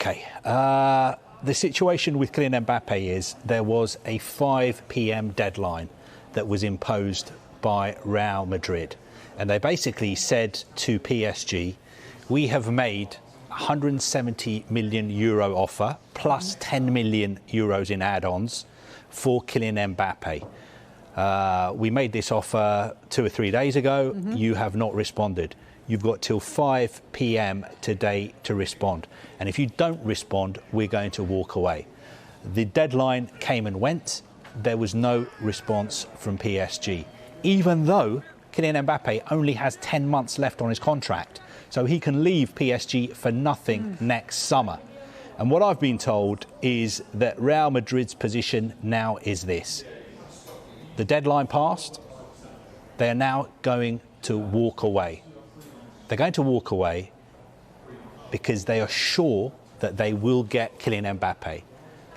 Okay. The situation with Kylian Mbappe is there was a 5 p.m. deadline that was imposed by Real Madrid. And they basically said to PSG, we have made €170 million offer plus 10 million euros in add-ons for Kylian Mbappe. We made this offer 2 or 3 days ago. You have not responded. You've got till 5 p.m. today to respond. And if you don't respond, we're going to walk away. The deadline came and went. There was no response from PSG, even though Kylian Mbappe only has 10 months left on his contract. So he can leave PSG for nothing next summer. And what I've been told is that Real Madrid's position now is this. The deadline passed. They are now going to walk away. They're going to walk away because they are sure that they will get Kylian Mbappe.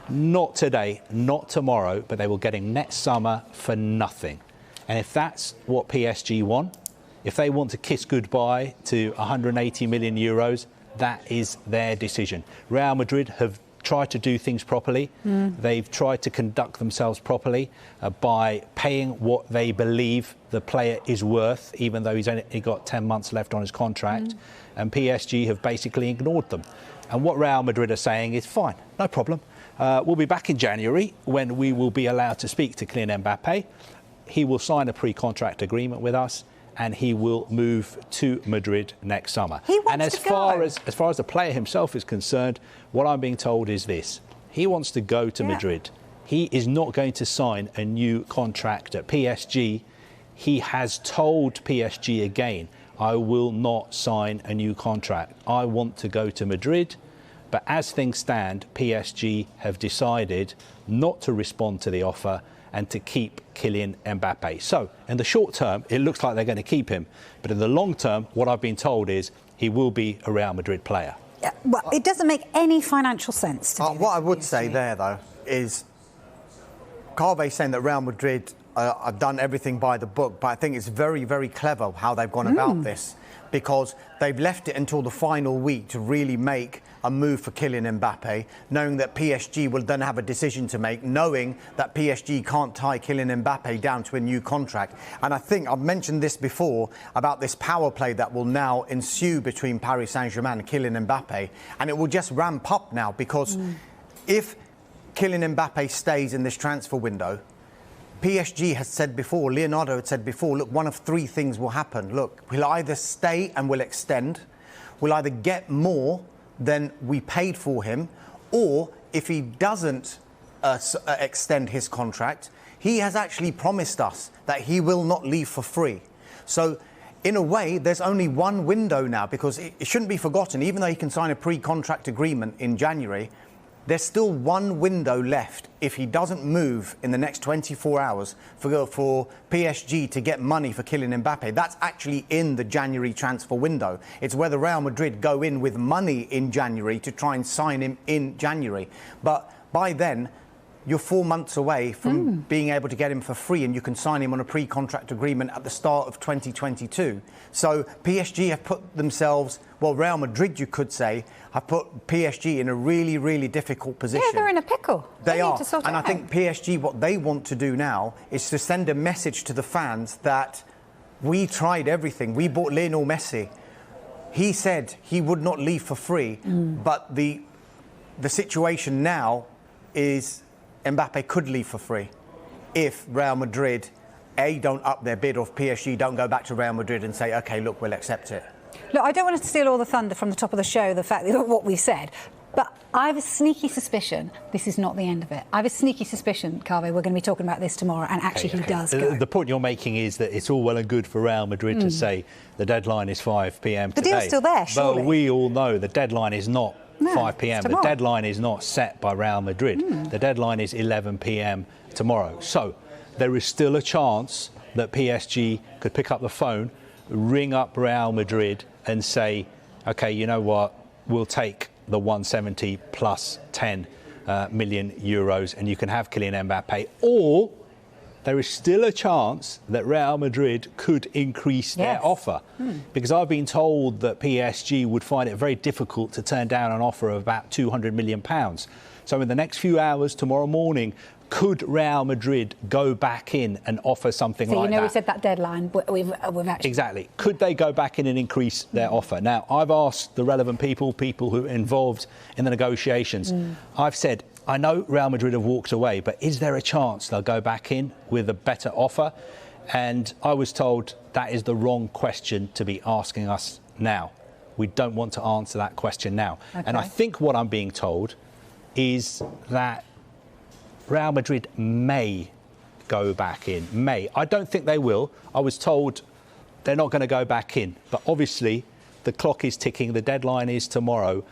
Not today, not tomorrow, but they will get him next summer for nothing. And if that's what PSG want, if they want to kiss goodbye to 180 million euros, that is their decision. Real Madrid have tried to do things properly. They've tried to conduct themselves properly by paying what they believe the player is worth, even though he's only got 10 months left on his contract. And PSG have basically ignored them. And what Real Madrid are saying is, fine, no problem. We'll be back in January when we will be allowed to speak to Kylian Mbappe. He will sign a pre-contract agreement with us, and he will move to Madrid next summer. And as far as the player himself is concerned, what I'm being told is this. He wants to go to Madrid. He is not going to sign a new contract at PSG. He has told PSG again, I will not sign a new contract. I want to go to Madrid. But as things stand, PSG have decided not to respond to the offer and to keep Kylian Mbappe. So, in the short term, it looks like they're going to keep him. But in the long term, what I've been told is he will be a Real Madrid player. Yeah, well, it doesn't make any financial sense to do what I would say there, though, is Carve's saying that Real Madrid have done everything by the book, but I think it's very, very clever how they've gone about this, because they've left it until the final week to really make a move for Kylian Mbappe, knowing that PSG will then have a decision to make, knowing that PSG can't tie Kylian Mbappe down to a new contract. And I think I've mentioned this before about this power play that will now ensue between Paris Saint-Germain and Kylian Mbappe, and it will just ramp up now, because if Kylian Mbappe stays in this transfer window, PSG has said before, Leonardo had said before, look, one of 3 things will happen. Look, we'll either stay and we'll extend, we'll either get more than we paid for him, or if he doesn't extend his contract, he has actually promised us that he will not leave for free. So in a way, there's only one window now, because it shouldn't be forgotten, even though he can sign a pre-contract agreement in January, there's still one window left if he doesn't move in the next 24 hours for PSG to get money for Kylian Mbappe. That's actually in the January transfer window. It's whether Real Madrid go in with money in January to try and sign him in January. But by then, you're 4 months away from being able to get him for free, and you can sign him on a pre-contract agreement at the start of 2022. So PSG have put themselves, well, Real Madrid, you could say, have put PSG in a really, really difficult position. Yeah, they're in a pickle. They are. Need to sort it and I out. think PSG, what they want to do now is to send a message to the fans that we tried everything. We bought Lionel Messi. He said he would not leave for free, but the situation now is Mbappe could leave for free if Real Madrid, A, don't up their bid, or if PSG don't go back to Real Madrid and say, OK, look, we'll accept it. Look, I don't want to steal all the thunder from the top of the show, the fact that what we said, but I have a sneaky suspicion this is not the end of it. I have a sneaky suspicion, Carve, we're going to be talking about this tomorrow, and actually he does go. The point you're making is that it's all well and good for Real Madrid to say the deadline is 5 p.m. today. The deal's still there, surely. But we all know the deadline is not 5 p.m. The deadline is not set by Real Madrid. The deadline is 11 p.m. tomorrow. So there is still a chance that PSG could pick up the phone, ring up Real Madrid and say, OK, you know what, we'll take the 170 plus 10 million euros and you can have Kylian Mbappe. Or there is still a chance that Real Madrid could increase their offer. Because I've been told that PSG would find it very difficult to turn down an offer of about £200 million. So in the next few hours, tomorrow morning, could Real Madrid go back in and offer something like that? So, you know, we said that deadline. We've actually... Exactly. Could they go back in and increase their offer? Now, I've asked the relevant people who are involved in the negotiations. I've said, I know Real Madrid have walked away, but is there a chance they'll go back in with a better offer? And I was told that is the wrong question to be asking us now. We don't want to answer that question now. Okay. And I think what I'm being told is that Real Madrid may go back in. May. I don't think they will. I was told they're not going to go back in. But obviously, the clock is ticking. The deadline is tomorrow.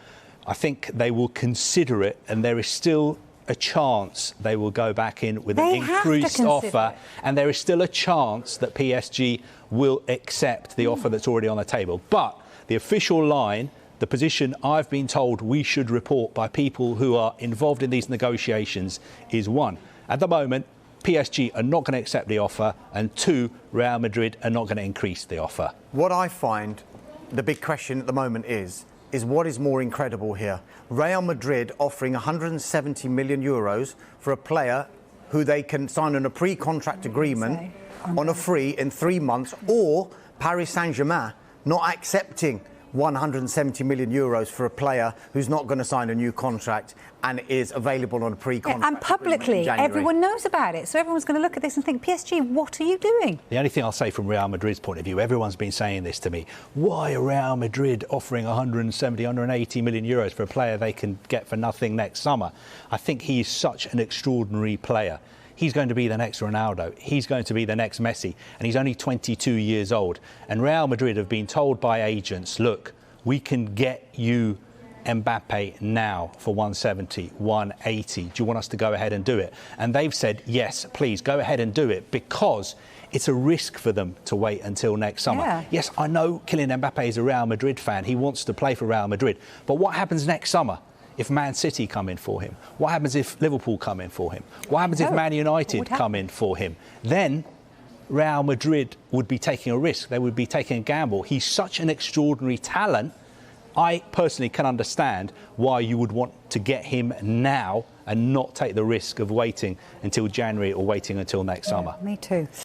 I think they will consider it, and there is still a chance they will go back in with an increased offer. And there is still a chance that PSG will accept the offer that's already on the table. But the official line, the position I've been told we should report by people who are involved in these negotiations is 1, at the moment, PSG are not going to accept the offer, and 2, Real Madrid are not going to increase the offer. What I find the big question at the moment is what is more incredible here? Real Madrid offering 170 million euros for a player who they can sign on a pre-contract agreement on a free in 3 months, or Paris Saint-Germain not accepting 170 million euros for a player who's not going to sign a new contract and is available on a pre-contract. And publicly, everyone knows about it. So everyone's going to look at this and think, PSG, what are you doing? The only thing I'll say from Real Madrid's point of view, everyone's been saying this to me. Why are Real Madrid offering 170, 180 million euros for a player they can get for nothing next summer? I think he's such an extraordinary player. He's going to be the next Ronaldo. He's going to be the next Messi. And he's only 22 years old. And Real Madrid have been told by agents, look, we can get you Mbappe now for 170, 180. Do you want us to go ahead and do it? And they've said, yes, please go ahead and do it, because it's a risk for them to wait until next summer. Yeah. Yes, I know Kylian Mbappe is a Real Madrid fan. He wants to play for Real Madrid. But what happens next summer if Man City come in for him? What happens if Liverpool come in for him? What happens if Man United come in for him? Then Real Madrid would be taking a risk. They would be taking a gamble. He's such an extraordinary talent. I personally can understand why you would want to get him now and not take the risk of waiting until January or waiting until next summer. Me too.